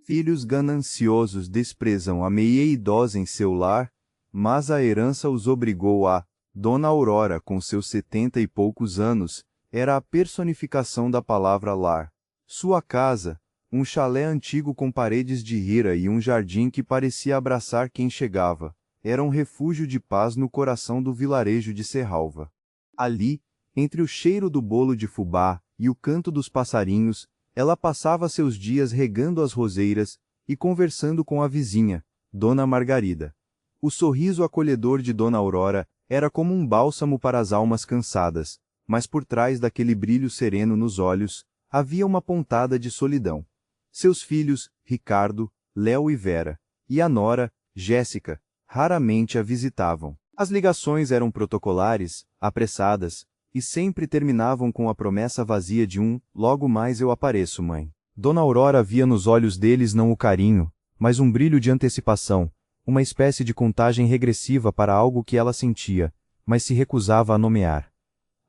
Filhos gananciosos desprezam a meia idosa em seu lar, mas a herança os obrigou a. Dona Aurora, com seus 70 e poucos anos, era a personificação da palavra lar. Sua casa, um chalé antigo com paredes de rira e um jardim que parecia abraçar quem chegava, era um refúgio de paz no coração do vilarejo de Serralva. Ali, entre o cheiro do bolo de fubá e o canto dos passarinhos, ela passava seus dias regando as roseiras e conversando com a vizinha, Dona Margarida. O sorriso acolhedor de Dona Aurora era como um bálsamo para as almas cansadas, mas por trás daquele brilho sereno nos olhos, havia uma pontada de solidão. Seus filhos, Ricardo, Léo e Vera, e a nora, Jéssica, raramente a visitavam. As ligações eram protocolares, apressadas, e sempre terminavam com a promessa vazia de "logo mais eu apareço, mãe". Dona Aurora via nos olhos deles não o carinho, mas um brilho de antecipação, uma espécie de contagem regressiva para algo que ela sentia, mas se recusava a nomear.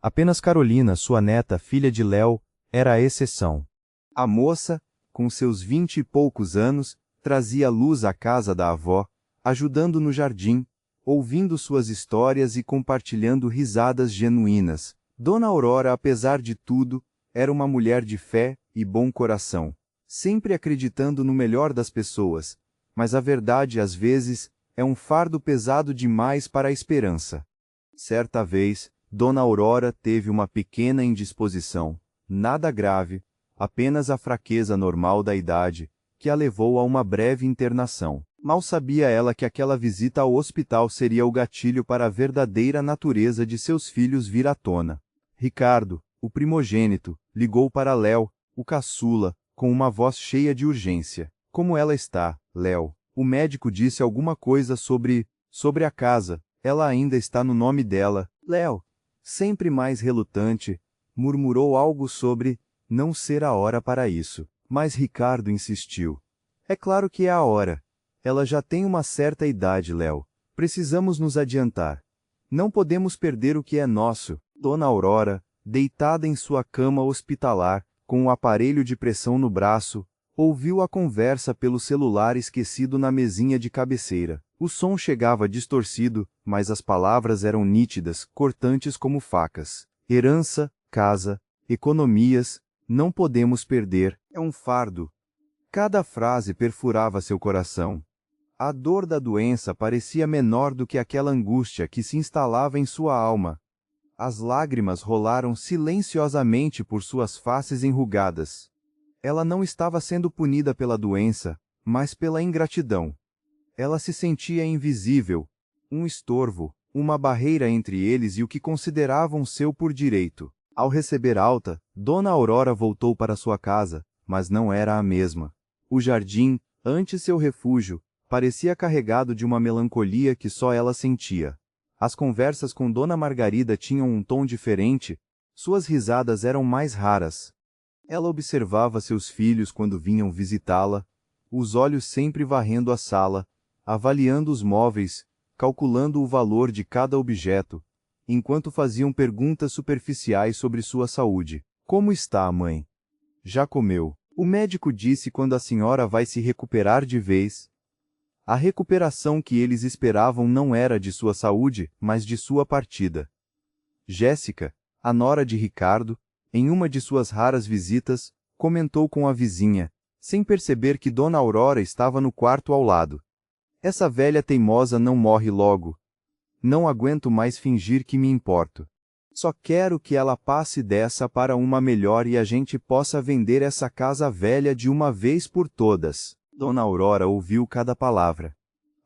Apenas Carolina, sua neta, filha de Léo, era a exceção. A moça, com seus 20 e poucos anos, trazia luz à casa da avó, ajudando no jardim, ouvindo suas histórias e compartilhando risadas genuínas. Dona Aurora, apesar de tudo, era uma mulher de fé e bom coração, sempre acreditando no melhor das pessoas, mas a verdade às vezes é um fardo pesado demais para a esperança. Certa vez, Dona Aurora teve uma pequena indisposição, nada grave, apenas a fraqueza normal da idade, que a levou a uma breve internação. Mal sabia ela que aquela visita ao hospital seria o gatilho para a verdadeira natureza de seus filhos vir à tona. Ricardo, o primogênito, ligou para Léo, o caçula, com uma voz cheia de urgência. "Como ela está, Léo?" O médico disse alguma coisa sobre a casa. "Ela ainda está no nome dela." Léo, sempre mais relutante, murmurou algo sobre não ser a hora para isso. Mas Ricardo insistiu. "É claro que é a hora. Ela já tem uma certa idade, Léo. Precisamos nos adiantar. Não podemos perder o que é nosso." Dona Aurora, deitada em sua cama hospitalar, com o aparelho de pressão no braço, ouviu a conversa pelo celular esquecido na mesinha de cabeceira. O som chegava distorcido, mas as palavras eram nítidas, cortantes como facas. Herança, casa, economias, não podemos perder, é um fardo. Cada frase perfurava seu coração. A dor da doença parecia menor do que aquela angústia que se instalava em sua alma. As lágrimas rolaram silenciosamente por suas faces enrugadas. Ela não estava sendo punida pela doença, mas pela ingratidão. Ela se sentia invisível, um estorvo, uma barreira entre eles e o que consideravam seu por direito. Ao receber alta, Dona Aurora voltou para sua casa, mas não era a mesma. O jardim, antes seu refúgio, parecia carregado de uma melancolia que só ela sentia. As conversas com Dona Margarida tinham um tom diferente, suas risadas eram mais raras. Ela observava seus filhos quando vinham visitá-la, os olhos sempre varrendo a sala, avaliando os móveis, calculando o valor de cada objeto, enquanto faziam perguntas superficiais sobre sua saúde. "Como está, mãe? Já comeu? O médico disse quando a senhora vai se recuperar de vez." A recuperação que eles esperavam não era de sua saúde, mas de sua partida. Jéssica, a nora de Ricardo, em uma de suas raras visitas, comentou com a vizinha, sem perceber que Dona Aurora estava no quarto ao lado. "Essa velha teimosa não morre logo. Não aguento mais fingir que me importo. Só quero que ela passe dessa para uma melhor e a gente possa vender essa casa velha de uma vez por todas." Dona Aurora ouviu cada palavra.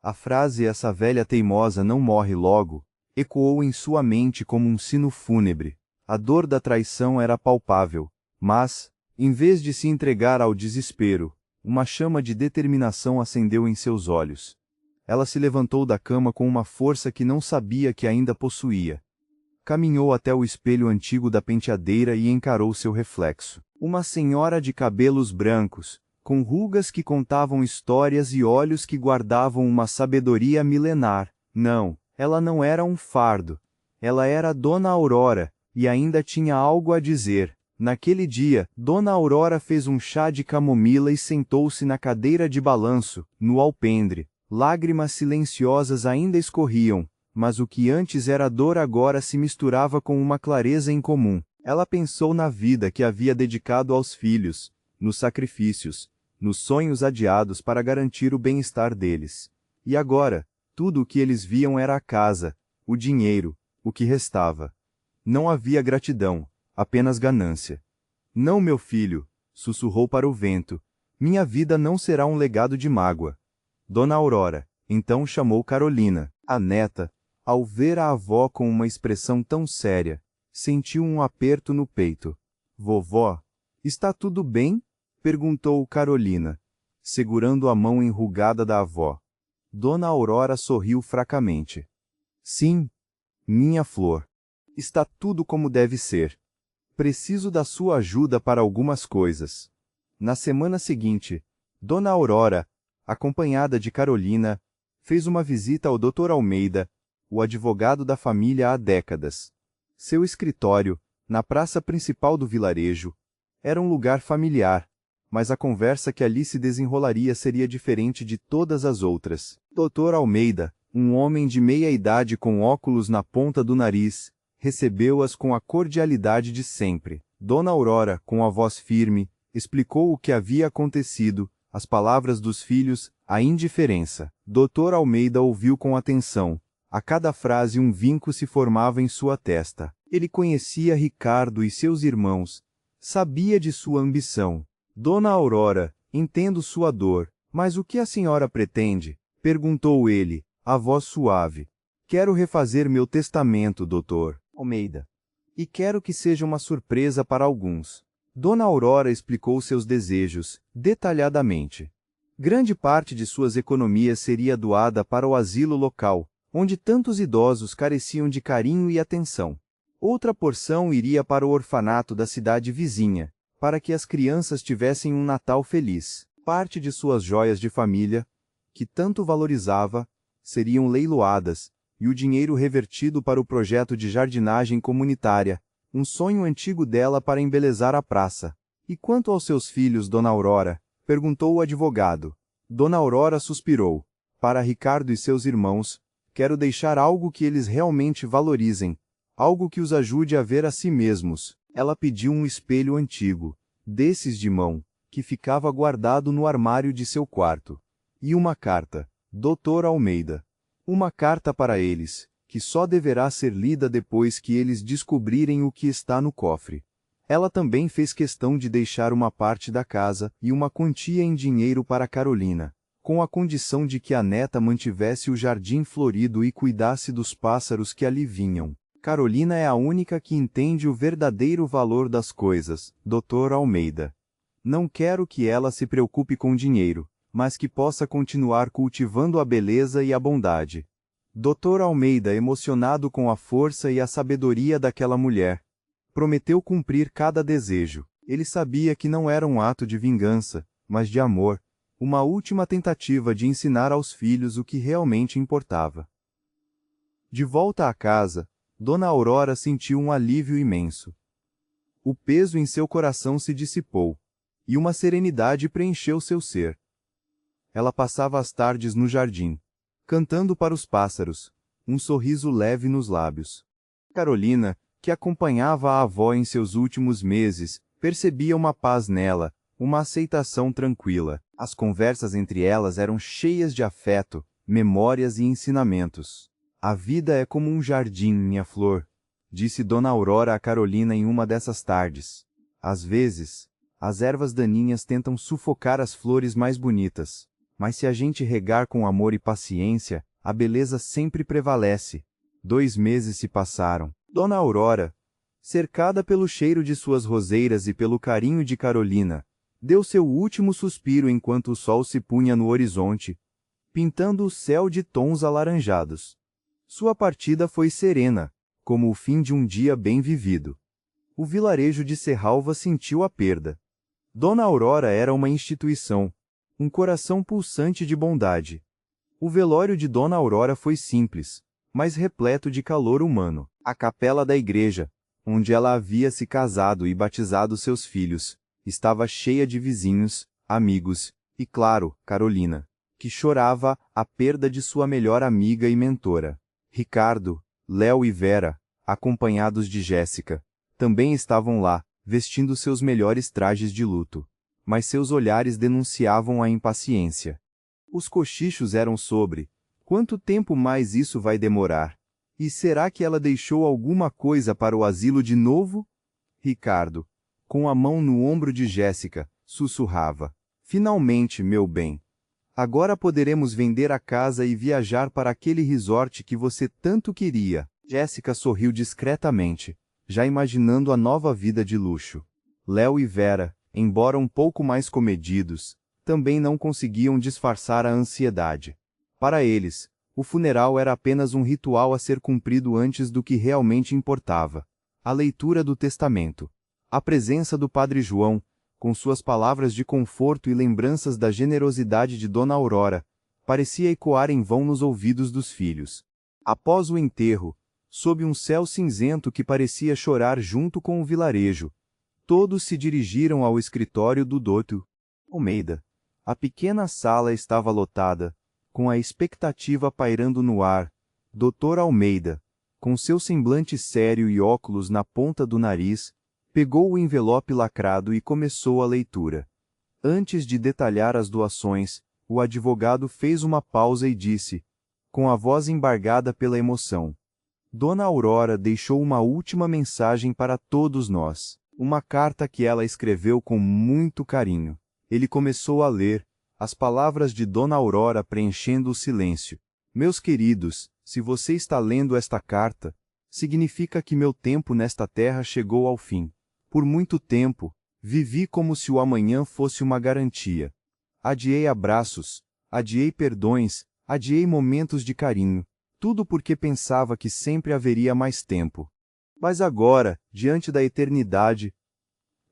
A frase "essa velha teimosa não morre logo" ecoou em sua mente como um sino fúnebre. A dor da traição era palpável, mas, em vez de se entregar ao desespero, uma chama de determinação acendeu em seus olhos. Ela se levantou da cama com uma força que não sabia que ainda possuía. Caminhou até o espelho antigo da penteadeira e encarou seu reflexo. Uma senhora de cabelos brancos, com rugas que contavam histórias e olhos que guardavam uma sabedoria milenar. Não, ela não era um fardo. Ela era Dona Aurora, e ainda tinha algo a dizer. Naquele dia, Dona Aurora fez um chá de camomila e sentou-se na cadeira de balanço, no alpendre. Lágrimas silenciosas ainda escorriam, mas o que antes era dor agora se misturava com uma clareza incomum. Ela pensou na vida que havia dedicado aos filhos, nos sacrifícios, nos sonhos adiados para garantir o bem-estar deles. E agora, tudo o que eles viam era a casa, o dinheiro, o que restava. Não havia gratidão, apenas ganância. Não, meu filho, sussurrou para o vento, minha vida não será um legado de mágoa. Dona Aurora, então chamou Carolina, a neta, ao ver a avó com uma expressão tão séria, sentiu um aperto no peito. Vovó, está tudo bem? Perguntou Carolina, segurando a mão enrugada da avó. Dona Aurora sorriu fracamente. Sim, minha flor. Está tudo como deve ser. Preciso da sua ajuda para algumas coisas. Na semana seguinte, Dona Aurora, acompanhada de Carolina, fez uma visita ao Dr. Almeida, o advogado da família há décadas. Seu escritório, na praça principal do vilarejo, era um lugar familiar, mas a conversa que ali se desenrolaria seria diferente de todas as outras. Dr. Almeida, um homem de meia idade com óculos na ponta do nariz, recebeu-as com a cordialidade de sempre. Dona Aurora, com a voz firme, explicou o que havia acontecido, as palavras dos filhos, a indiferença. Dr. Almeida ouviu com atenção. A cada frase um vinco se formava em sua testa. Ele conhecia Ricardo e seus irmãos. Sabia de sua ambição. Dona Aurora, entendo sua dor, mas o que a senhora pretende? Perguntou ele, a voz suave. Quero refazer meu testamento, doutor Almeida. E quero que seja uma surpresa para alguns. Dona Aurora explicou seus desejos, detalhadamente. Grande parte de suas economias seria doada para o asilo local, onde tantos idosos careciam de carinho e atenção. Outra porção iria para o orfanato da cidade vizinha, para que as crianças tivessem um Natal feliz. Parte de suas joias de família, que tanto valorizava, seriam leiloadas, e o dinheiro revertido para o projeto de jardinagem comunitária, um sonho antigo dela para embelezar a praça. E quanto aos seus filhos, Dona Aurora? Perguntou o advogado. Dona Aurora suspirou. Para Ricardo e seus irmãos, quero deixar algo que eles realmente valorizem, algo que os ajude a ver a si mesmos. Ela pediu um espelho antigo, desses de mão, que ficava guardado no armário de seu quarto. E uma carta, Dr. Almeida. Uma carta para eles, que só deverá ser lida depois que eles descobrirem o que está no cofre. Ela também fez questão de deixar uma parte da casa e uma quantia em dinheiro para Carolina, com a condição de que a neta mantivesse o jardim florido e cuidasse dos pássaros que ali vinham. Carolina é a única que entende o verdadeiro valor das coisas, Dr. Almeida. Não quero que ela se preocupe com dinheiro, mas que possa continuar cultivando a beleza e a bondade. Dr. Almeida, emocionado com a força e a sabedoria daquela mulher, prometeu cumprir cada desejo. Ele sabia que não era um ato de vingança, mas de amor, uma última tentativa de ensinar aos filhos o que realmente importava. De volta à casa, Dona Aurora sentiu um alívio imenso. O peso em seu coração se dissipou, e uma serenidade preencheu seu ser. Ela passava as tardes no jardim, cantando para os pássaros, um sorriso leve nos lábios. Carolina, que acompanhava a avó em seus últimos meses, percebia uma paz nela, uma aceitação tranquila. As conversas entre elas eram cheias de afeto, memórias e ensinamentos. A vida é como um jardim, minha flor, disse Dona Aurora a Carolina em uma dessas tardes. Às vezes, as ervas daninhas tentam sufocar as flores mais bonitas. Mas se a gente regar com amor e paciência, a beleza sempre prevalece. 2 meses se passaram. Dona Aurora, cercada pelo cheiro de suas roseiras e pelo carinho de Carolina, deu seu último suspiro enquanto o sol se punha no horizonte, pintando o céu de tons alaranjados. Sua partida foi serena, como o fim de um dia bem vivido. O vilarejo de Serralva sentiu a perda. Dona Aurora era uma instituição, um coração pulsante de bondade. O velório de Dona Aurora foi simples, mas repleto de calor humano. A capela da igreja, onde ela havia se casado e batizado seus filhos, estava cheia de vizinhos, amigos e, claro, Carolina, que chorava a perda de sua melhor amiga e mentora. Ricardo, Léo e Vera, acompanhados de Jéssica, também estavam lá, vestindo seus melhores trajes de luto. Mas seus olhares denunciavam a impaciência. Os cochichos eram sobre: quanto tempo mais isso vai demorar? E será que ela deixou alguma coisa para o asilo de novo? Ricardo, com a mão no ombro de Jéssica, sussurrava: finalmente, meu bem. Agora poderemos vender a casa e viajar para aquele resort que você tanto queria. Jéssica sorriu discretamente, já imaginando a nova vida de luxo. Léo e Vera, embora um pouco mais comedidos, também não conseguiam disfarçar a ansiedade. Para eles, o funeral era apenas um ritual a ser cumprido antes do que realmente importava: a leitura do testamento. A presença do Padre João, com suas palavras de conforto e lembranças da generosidade de Dona Aurora, parecia ecoar em vão nos ouvidos dos filhos. Após o enterro, sob um céu cinzento que parecia chorar junto com o vilarejo, todos se dirigiram ao escritório do Dr. Almeida. A pequena sala estava lotada, com a expectativa pairando no ar. Dr. Almeida, com seu semblante sério e óculos na ponta do nariz, pegou o envelope lacrado e começou a leitura. Antes de detalhar as doações, o advogado fez uma pausa e disse, com a voz embargada pela emoção: Dona Aurora deixou uma última mensagem para todos nós. Uma carta que ela escreveu com muito carinho. Ele começou a ler, as palavras de Dona Aurora preenchendo o silêncio. Meus queridos, se você está lendo esta carta, significa que meu tempo nesta terra chegou ao fim. Por muito tempo, vivi como se o amanhã fosse uma garantia. Adiei abraços, adiei perdões, adiei momentos de carinho, tudo porque pensava que sempre haveria mais tempo. Mas agora, diante da eternidade,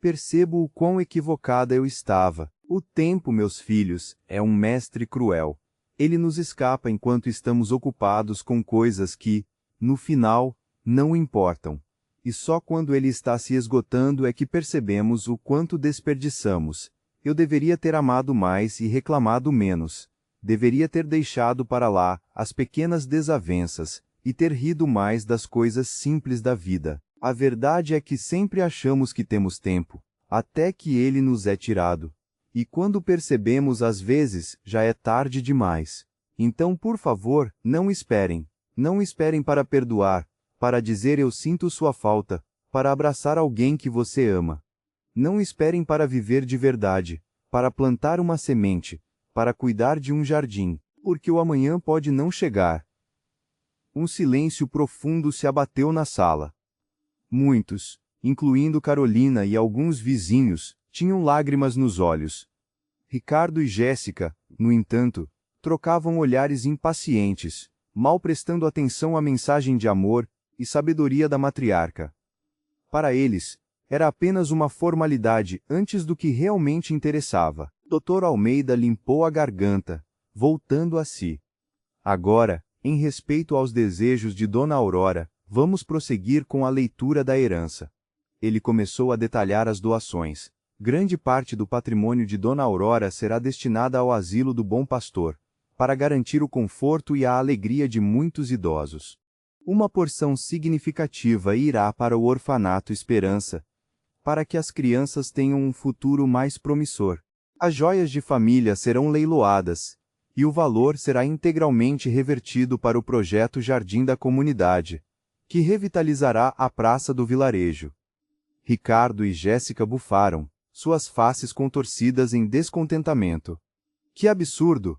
percebo o quão equivocada eu estava. O tempo, meus filhos, é um mestre cruel. Ele nos escapa enquanto estamos ocupados com coisas que, no final, não importam. E só quando ele está se esgotando é que percebemos o quanto desperdiçamos. Eu deveria ter amado mais e reclamado menos. Deveria ter deixado para lá as pequenas desavenças e ter rido mais das coisas simples da vida. A verdade é que sempre achamos que temos tempo, até que ele nos é tirado. E quando percebemos, às vezes, já é tarde demais. Então, por favor, não esperem. Não esperem para perdoar, para dizer eu sinto sua falta, para abraçar alguém que você ama. Não esperem para viver de verdade, para plantar uma semente, para cuidar de um jardim, porque o amanhã pode não chegar. Um silêncio profundo se abateu na sala. Muitos, incluindo Carolina e alguns vizinhos, tinham lágrimas nos olhos. Ricardo e Jéssica, no entanto, trocavam olhares impacientes, mal prestando atenção à mensagem de amor e sabedoria da matriarca. Para eles, era apenas uma formalidade antes do que realmente interessava. Dr. Almeida limpou a garganta, voltando a si. Agora, em respeito aos desejos de Dona Aurora, vamos prosseguir com a leitura da herança. Ele começou a detalhar as doações. Grande parte do patrimônio de Dona Aurora será destinada ao Asilo do Bom Pastor, para garantir o conforto e a alegria de muitos idosos. Uma porção significativa irá para o Orfanato Esperança, para que as crianças tenham um futuro mais promissor. As joias de família serão leiloadas, e o valor será integralmente revertido para o projeto Jardim da Comunidade, que revitalizará a praça do vilarejo. Ricardo e Jéssica bufaram, suas faces contorcidas em descontentamento. Que absurdo!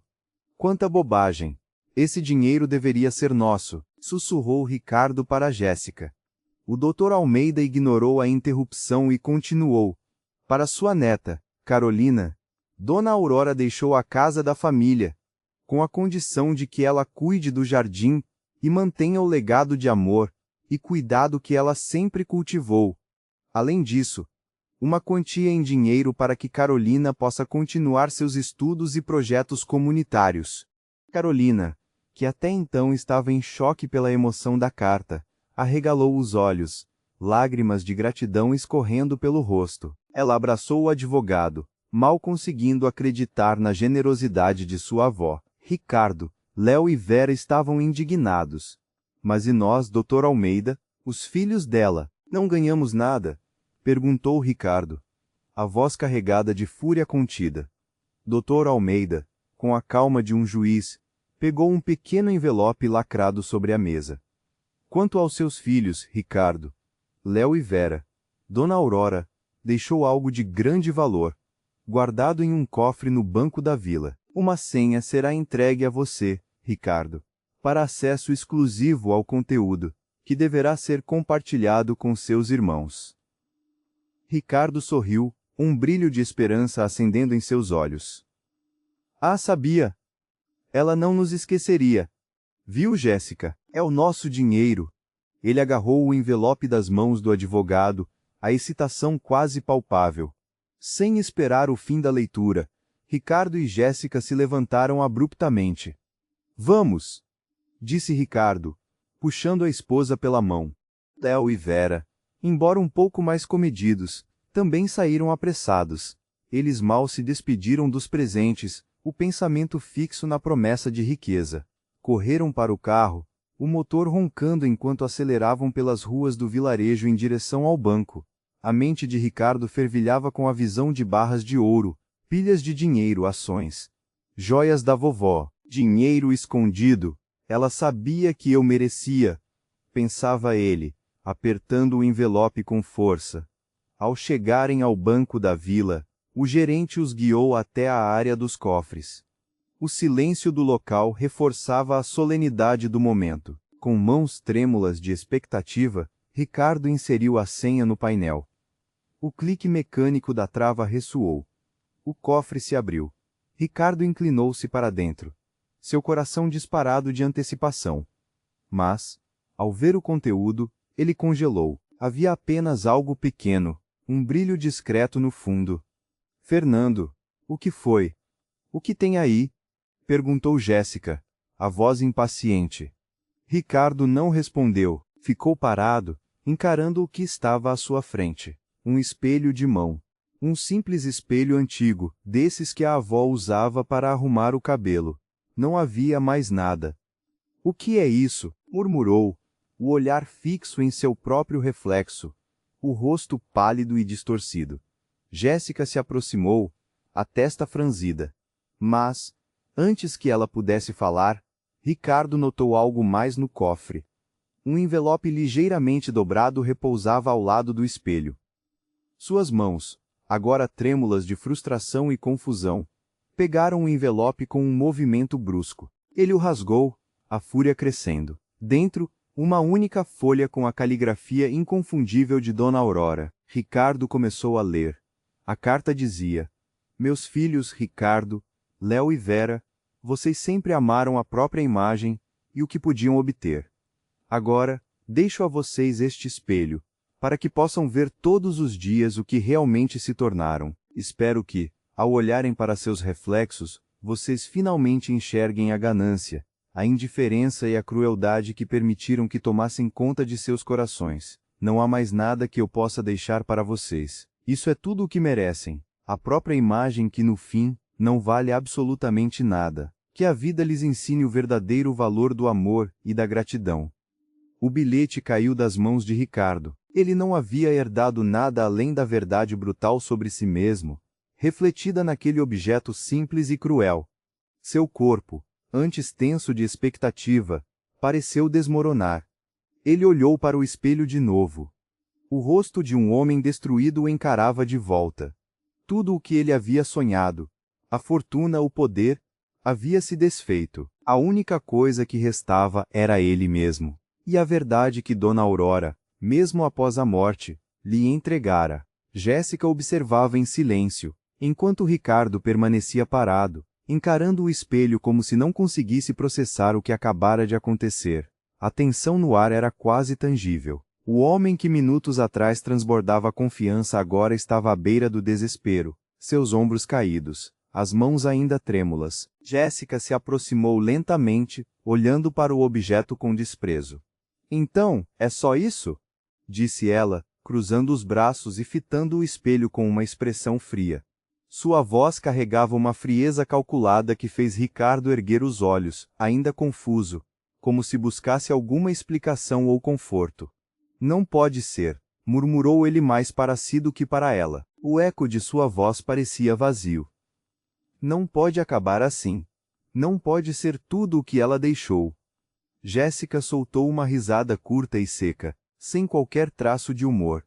Quanta bobagem! Esse dinheiro deveria ser nosso, sussurrou Ricardo para Jéssica. O Dr. Almeida ignorou a interrupção e continuou. Para sua neta, Carolina, Dona Aurora deixou a casa da família, com a condição de que ela cuide do jardim e mantenha o legado de amor e cuidado que ela sempre cultivou. Além disso, uma quantia em dinheiro para que Carolina possa continuar seus estudos e projetos comunitários. Carolina, que até então estava em choque pela emoção da carta, arregalou os olhos, lágrimas de gratidão escorrendo pelo rosto. Ela abraçou o advogado, mal conseguindo acreditar na generosidade de sua avó. Ricardo, Léo e Vera estavam indignados. Mas e nós, Dr. Almeida, os filhos dela, não ganhamos nada? Perguntou Ricardo, a voz carregada de fúria contida. Dr. Almeida, com a calma de um juiz, pegou um pequeno envelope lacrado sobre a mesa. Quanto aos seus filhos, Ricardo, Léo e Vera, Dona Aurora deixou algo de grande valor, guardado em um cofre no banco da vila. Uma senha será entregue a você, Ricardo, para acesso exclusivo ao conteúdo, que deverá ser compartilhado com seus irmãos. Ricardo sorriu, um brilho de esperança acendendo em seus olhos. Ah, sabia! Ela não nos esqueceria. Viu, Jéssica? É o nosso dinheiro. Ele agarrou o envelope das mãos do advogado, a excitação quase palpável. Sem esperar o fim da leitura, Ricardo e Jéssica se levantaram abruptamente. Vamos! Disse Ricardo, puxando a esposa pela mão. Léo e Vera, embora um pouco mais comedidos, também saíram apressados. Eles mal se despediram dos presentes, o pensamento fixo na promessa de riqueza. Correram para o carro, o motor roncando enquanto aceleravam pelas ruas do vilarejo em direção ao banco. A mente de Ricardo fervilhava com a visão de barras de ouro, pilhas de dinheiro, ações. Joias da vovó, dinheiro escondido. Ela sabia que eu merecia, pensava ele, apertando o envelope com força. Ao chegarem ao banco da vila, o gerente os guiou até a área dos cofres. O silêncio do local reforçava a solenidade do momento. Com mãos trêmulas de expectativa, Ricardo inseriu a senha no painel. O clique mecânico da trava ressoou. O cofre se abriu. Ricardo inclinou-se para dentro, seu coração disparado de antecipação. Mas, ao ver o conteúdo, ele congelou. Havia apenas algo pequeno, um brilho discreto no fundo. Fernando, o que foi? O que tem aí? Perguntou Jéssica, a voz impaciente. Ricardo não respondeu, ficou parado, encarando o que estava à sua frente. Um espelho de mão. Um simples espelho antigo, desses que a avó usava para arrumar o cabelo. Não havia mais nada. O que é isso? Murmurou, o olhar fixo em seu próprio reflexo, o rosto pálido e distorcido. Jéssica se aproximou, a testa franzida. Mas, antes que ela pudesse falar, Ricardo notou algo mais no cofre. Um envelope ligeiramente dobrado repousava ao lado do espelho. Suas mãos, agora trêmulas de frustração e confusão, pegaram o envelope com um movimento brusco. Ele o rasgou, a fúria crescendo. Dentro, uma única folha com a caligrafia inconfundível de Dona Aurora. Ricardo começou a ler. A carta dizia: Meus filhos Ricardo, Léo e Vera, vocês sempre amaram a própria imagem e o que podiam obter. Agora, deixo a vocês este espelho, para que possam ver todos os dias o que realmente se tornaram. Espero que, ao olharem para seus reflexos, vocês finalmente enxerguem a ganância, a indiferença e a crueldade que permitiram que tomassem conta de seus corações. Não há mais nada que eu possa deixar para vocês. Isso é tudo o que merecem. A própria imagem que, no fim, não vale absolutamente nada. Que a vida lhes ensine o verdadeiro valor do amor e da gratidão. O bilhete caiu das mãos de Ricardo. Ele não havia herdado nada além da verdade brutal sobre si mesmo, refletida naquele objeto simples e cruel. Seu corpo, antes tenso de expectativa, pareceu desmoronar. Ele olhou para o espelho de novo. O rosto de um homem destruído o encarava de volta. Tudo o que ele havia sonhado, a fortuna, o poder, havia se desfeito. A única coisa que restava era ele mesmo. E a verdade que Dona Aurora, mesmo após a morte, lhe entregara. Jéssica observava em silêncio, enquanto Ricardo permanecia parado, encarando o espelho como se não conseguisse processar o que acabara de acontecer. A tensão no ar era quase tangível. O homem que minutos atrás transbordava confiança agora estava à beira do desespero, seus ombros caídos, as mãos ainda trêmulas. Jéssica se aproximou lentamente, olhando para o objeto com desprezo. Então, é só isso? disse ela, cruzando os braços e fitando o espelho com uma expressão fria. Sua voz carregava uma frieza calculada que fez Ricardo erguer os olhos, ainda confuso, como se buscasse alguma explicação ou conforto. Não pode ser, murmurou ele mais para si do que para ela. O eco de sua voz parecia vazio. Não pode acabar assim. Não pode ser tudo o que ela deixou. Jéssica soltou uma risada curta e seca, sem qualquer traço de humor.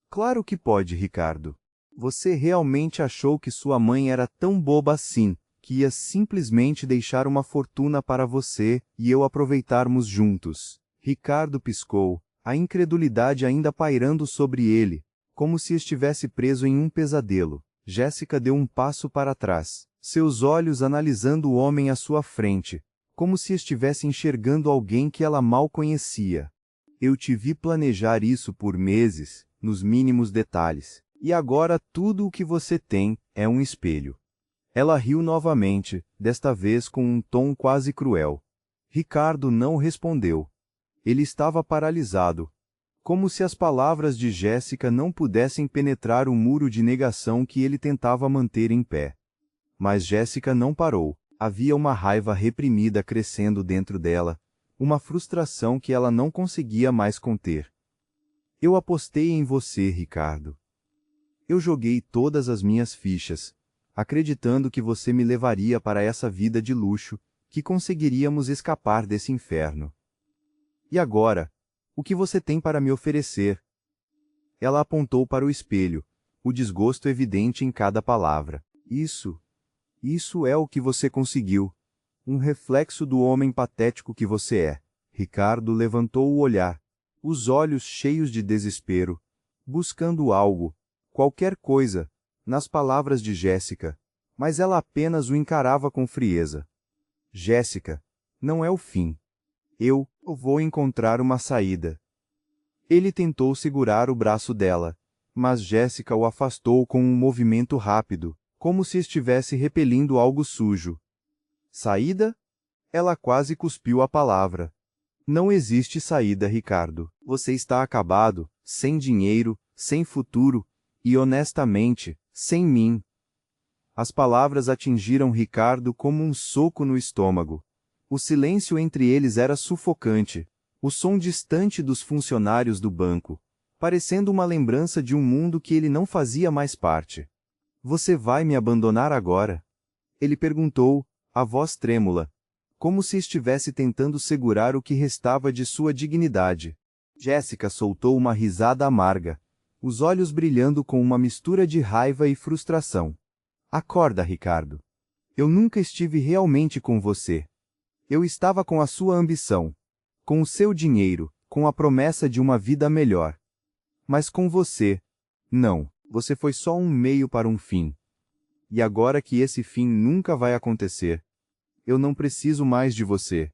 Claro que pode, Ricardo. Você realmente achou que sua mãe era tão boba assim, que ia simplesmente deixar uma fortuna para você e eu aproveitarmos juntos? Ricardo piscou, a incredulidade ainda pairando sobre ele, como se estivesse preso em um pesadelo. Jéssica deu um passo para trás, seus olhos analisando o homem à sua frente, como se estivesse enxergando alguém que ela mal conhecia. Eu te vi planejar isso por meses, nos mínimos detalhes, e agora tudo o que você tem é um espelho. Ela riu novamente, desta vez com um tom quase cruel. Ricardo não respondeu. Ele estava paralisado, como se as palavras de Jéssica não pudessem penetrar o muro de negação que ele tentava manter em pé. Mas Jéssica não parou. Havia uma raiva reprimida crescendo dentro dela, uma frustração que ela não conseguia mais conter. Eu apostei em você, Ricardo. Eu joguei todas as minhas fichas, acreditando que você me levaria para essa vida de luxo, que conseguiríamos escapar desse inferno. E agora, o que você tem para me oferecer? Ela apontou para o espelho, o desgosto evidente em cada palavra. Isso é o que você conseguiu. Um reflexo do homem patético que você é. Ricardo levantou o olhar, os olhos cheios de desespero, buscando algo, qualquer coisa, nas palavras de Jéssica, mas ela apenas o encarava com frieza. Jéssica, não é o fim. Eu vou encontrar uma saída. Ele tentou segurar o braço dela, mas Jéssica o afastou com um movimento rápido, como se estivesse repelindo algo sujo. Saída? Ela quase cuspiu a palavra. Não existe saída, Ricardo. Você está acabado, sem dinheiro, sem futuro, e honestamente, sem mim. As palavras atingiram Ricardo como um soco no estômago. O silêncio entre eles era sufocante, o som distante dos funcionários do banco, parecendo uma lembrança de um mundo que ele não fazia mais parte. Você vai me abandonar agora? Ele perguntou, a voz trêmula, como se estivesse tentando segurar o que restava de sua dignidade. Jéssica soltou uma risada amarga, os olhos brilhando com uma mistura de raiva e frustração. Acorda, Ricardo. Eu nunca estive realmente com você. Eu estava com a sua ambição, com o seu dinheiro, com a promessa de uma vida melhor. Mas com você, não. Você foi só um meio para um fim. E agora que esse fim nunca vai acontecer, eu não preciso mais de você.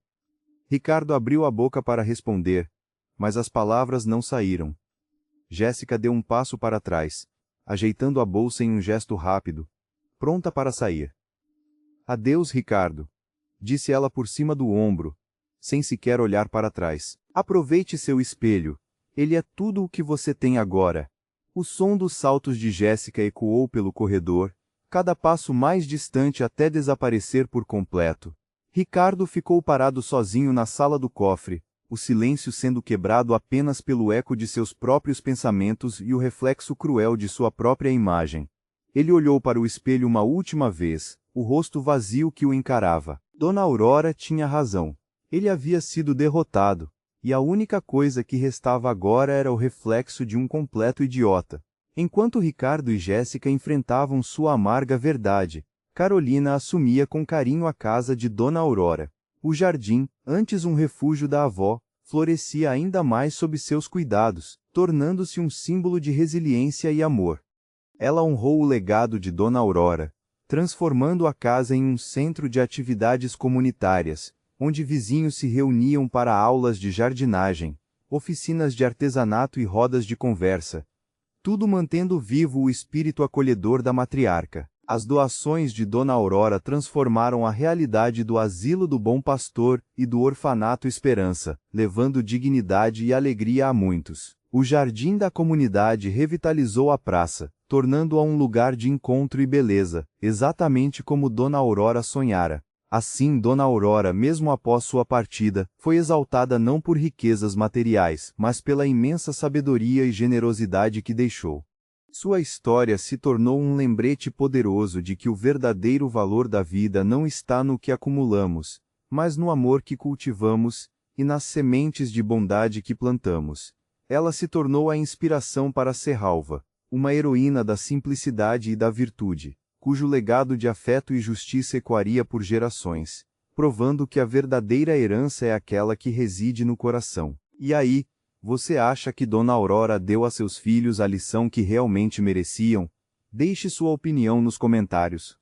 Ricardo abriu a boca para responder, mas as palavras não saíram. Jéssica deu um passo para trás, ajeitando a bolsa em um gesto rápido, pronta para sair. Adeus, Ricardo, disse ela por cima do ombro, sem sequer olhar para trás. Aproveite seu espelho. Ele é tudo o que você tem agora. O som dos saltos de Jéssica ecoou pelo corredor, cada passo mais distante até desaparecer por completo. Ricardo ficou parado sozinho na sala do cofre, o silêncio sendo quebrado apenas pelo eco de seus próprios pensamentos e o reflexo cruel de sua própria imagem. Ele olhou para o espelho uma última vez, o rosto vazio que o encarava. Dona Aurora tinha razão. Ele havia sido derrotado. E a única coisa que restava agora era o reflexo de um completo idiota. Enquanto Ricardo e Jéssica enfrentavam sua amarga verdade, Carolina assumia com carinho a casa de Dona Aurora. O jardim, antes um refúgio da avó, florescia ainda mais sob seus cuidados, tornando-se um símbolo de resiliência e amor. Ela honrou o legado de Dona Aurora, transformando a casa em um centro de atividades comunitárias, onde vizinhos se reuniam para aulas de jardinagem, oficinas de artesanato e rodas de conversa, tudo mantendo vivo o espírito acolhedor da matriarca. As doações de Dona Aurora transformaram a realidade do Asilo do Bom Pastor e do Orfanato Esperança, levando dignidade e alegria a muitos. O jardim da comunidade revitalizou a praça, tornando-a um lugar de encontro e beleza, exatamente como Dona Aurora sonhara. Assim, Dona Aurora, mesmo após sua partida, foi exaltada não por riquezas materiais, mas pela imensa sabedoria e generosidade que deixou. Sua história se tornou um lembrete poderoso de que o verdadeiro valor da vida não está no que acumulamos, mas no amor que cultivamos e nas sementes de bondade que plantamos. Ela se tornou a inspiração para Serralva, uma heroína da simplicidade e da virtude, cujo legado de afeto e justiça ecoaria por gerações, provando que a verdadeira herança é aquela que reside no coração. E aí, você acha que Dona Aurora deu a seus filhos a lição que realmente mereciam? Deixe sua opinião nos comentários.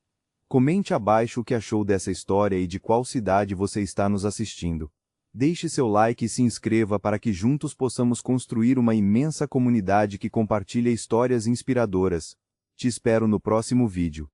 Comente abaixo o que achou dessa história e de qual cidade você está nos assistindo. Deixe seu like e se inscreva para que juntos possamos construir uma imensa comunidade que compartilha histórias inspiradoras. Te espero no próximo vídeo.